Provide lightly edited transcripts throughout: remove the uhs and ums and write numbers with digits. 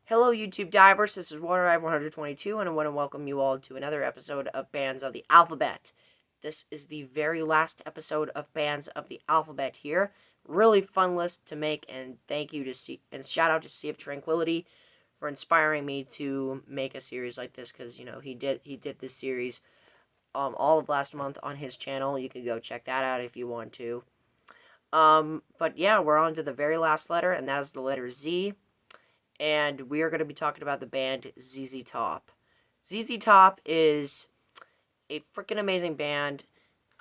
Hello, YouTube divers. This is WaterDive122, and I want to welcome you all to another episode of Bands of the Alphabet. This is the very last episode of Bands of the Alphabet here. Really fun list to make, and thank you and shout out to Sea of Tranquility for inspiring me to make a series like this, because he did this series all of last month on his channel. You can go check that out if you want to. But yeah, we're on to the very last letter, and that is the letter Z. And we are going to be talking about the band ZZ Top. ZZ Top is a freaking amazing band.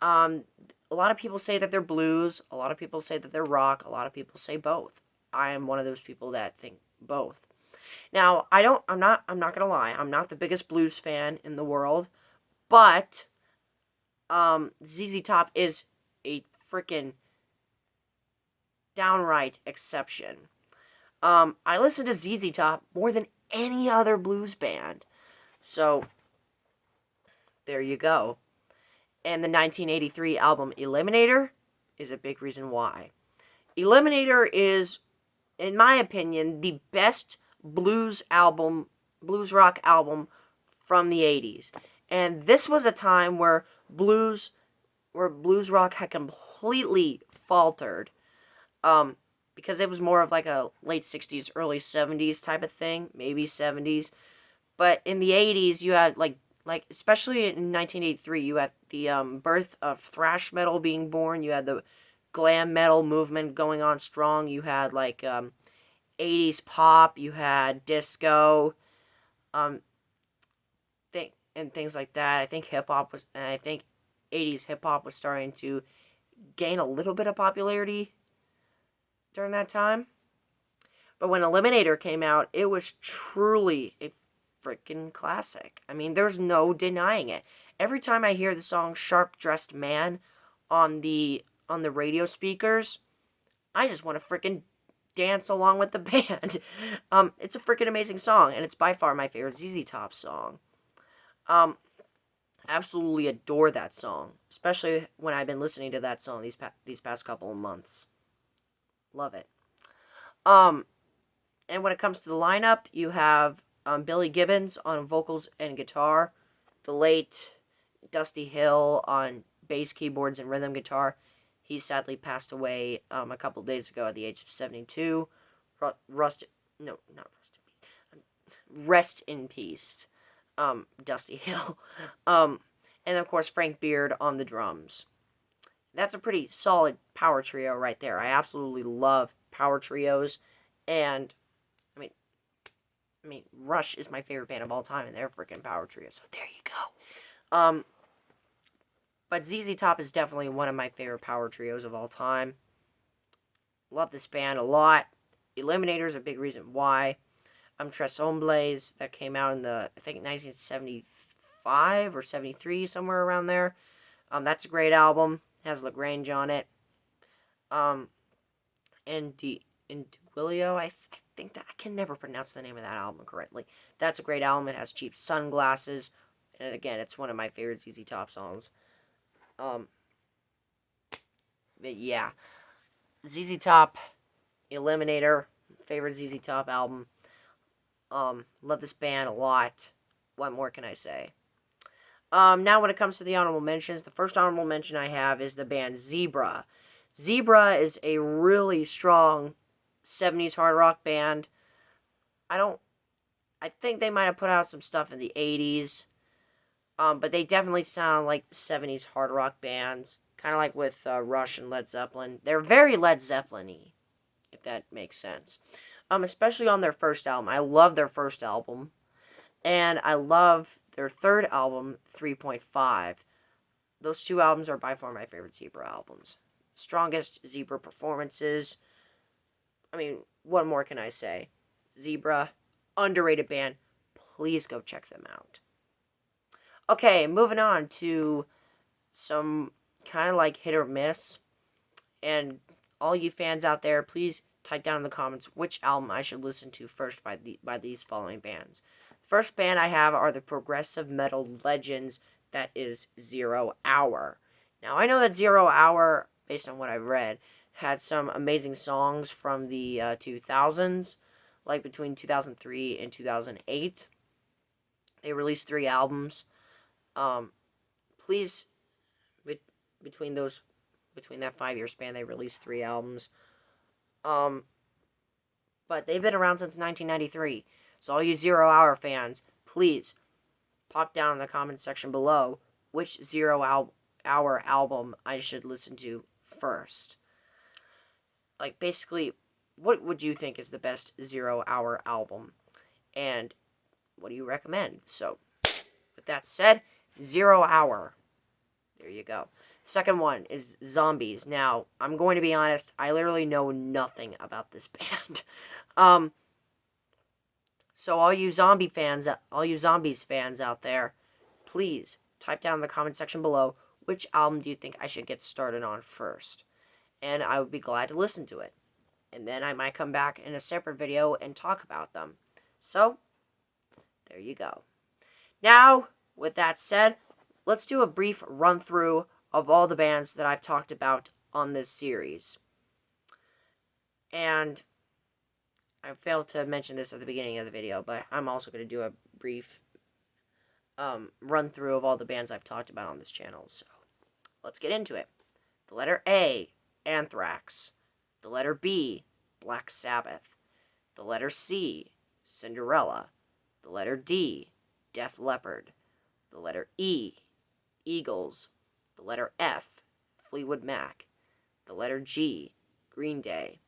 A lot of people say that they're blues. A lot of people say that they're rock. A lot of people say both. I am one of those people that think both. Now, I'm not going to lie. I'm not the biggest blues fan in the world. But ZZ Top is a freaking downright exception. I listen to ZZ Top more than any other blues band. So, there you go. And the 1983 album Eliminator is a big reason why. Eliminator is, in my opinion, the best blues rock album from the 80s. And this was a time where blues rock had completely faltered. Because it was more of like a late 60s, early 70s type of thing, maybe 70s. But in the 80s, you had like especially in 1983, you had the birth of thrash metal being born. You had the glam metal movement going on strong. You had like 80s pop. You had disco, and things like that. I think hip hop was, and I think 80s hip hop was starting to gain a little bit of popularity during that time. But when Eliminator came out, it was truly a freaking classic. I mean, there's no denying it. Every time I hear the song Sharp Dressed Man on the radio speakers, I just want to freaking dance along with the band. It's a freaking amazing song, and it's by far my favorite ZZ Top song. Absolutely adore that song, especially when I've been listening to that song these past couple of months. Love it. And when it comes to the lineup, you have Billy Gibbons on vocals and guitar, the late Dusty Hill on bass, keyboards, and rhythm guitar. He sadly passed away a couple days ago at the age of 72. Rest in peace, Dusty Hill. And of course, Frank Beard on the drums. That's a pretty solid power trio right there. I absolutely love power trios, and I mean, Rush is my favorite band of all time, and they're freaking power trio. So there you go. But ZZ Top is definitely one of my favorite power trios of all time. Love this band a lot. Eliminator is a big reason why. Tres Hombres, that came out in I think 1975 or 73, somewhere around there. That's a great album. It has LaGrange on it. And Duilio, I think that I can never pronounce the name of that album correctly. That's a great album. It has Cheap Sunglasses, and again, it's one of my favorite ZZ Top songs. But yeah, ZZ Top, Eliminator, favorite ZZ Top album. Love this band a lot. What more can I say? Now when it comes to the honorable mentions, the first honorable mention I have is the band Zebra. Zebra is a really strong 70s hard rock band. I think they might have put out some stuff in the 80s. But they definitely sound like 70s hard rock bands. Kind of like with Rush and Led Zeppelin. They're very Led Zeppelin-y, if that makes sense. Especially on their first album. I love their first album. And I love their third album, 3.5. Those two albums are by far my favorite Zebra albums. Strongest Zebra performances. I mean, what more can I say? Zebra, underrated band. Please go check them out. Okay, moving on to some kind of like hit or miss. And all you fans out there, please type down in the comments which album I should listen to first by these following bands. First band I have are the progressive metal legends, that is Zero Hour. Now, I know that Zero Hour, based on what I've read, had some amazing songs from the 2000s, like between 2003 and 2008. They released 3 albums. Please, between that 5-year span, they released 3 albums. But they've been around since 1993. So all you Zero Hour fans, please pop down in the comments section below which Hour album I should listen to first. Like, basically, what would you think is the best 0 Hour album? And what do you recommend? So, with that said, 0 Hour. There you go. Second one is Zombies. Now, I'm going to be honest, I literally know nothing about this band. So all you Zombies fans out there, please type down in the comment section below which album do you think I should get started on first. And I would be glad to listen to it. And then I might come back in a separate video and talk about them. So, there you go. Now, with that said, let's do a brief run-through of all the bands that I've talked about on this series. And I failed to mention this at the beginning of the video, but I'm also going to do a brief run-through of all the bands I've talked about on this channel. So, let's get into it. The letter A, Anthrax. The letter B, Black Sabbath. The letter C, Cinderella. The letter D, Def Leppard. The letter E, Eagles. The letter F, Fleetwood Mac. The letter G, Green Day.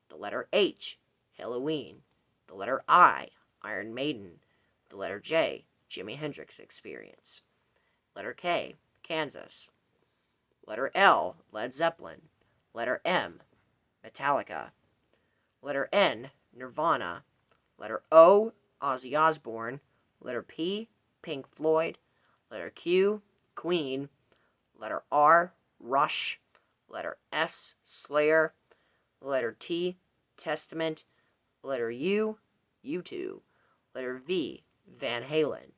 The letter H, Halloween. The letter I, Iron Maiden. The letter J, Jimi Hendrix Experience. Letter K, Kansas. Letter L, Led Zeppelin. Letter M, Metallica. Letter N, Nirvana. Letter O, Ozzy Osbourne. Letter P, Pink Floyd. Letter Q, Queen. Letter R, Rush. Letter S, Slayer. Letter T, Testament. Letter U, U2. Letter V, Van Halen.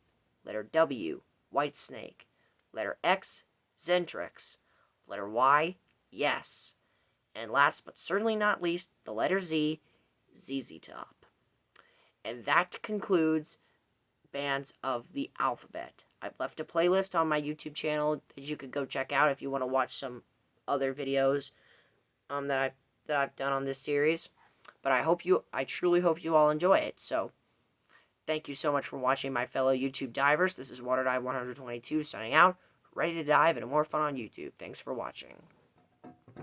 Letter W, Whitesnake. Letter X, Zentrix. Letter Y, Yes. And last but certainly not least, the letter Z, ZZ Top. And that concludes bands of the alphabet. I've left a playlist on my YouTube channel that you could go check out if you want to watch some other videos that I've done on this series. But I truly hope you all enjoy it. So, thank you so much for watching, my fellow YouTube divers. This is WaterDive122 signing out, ready to dive into more fun on YouTube. Thanks for watching.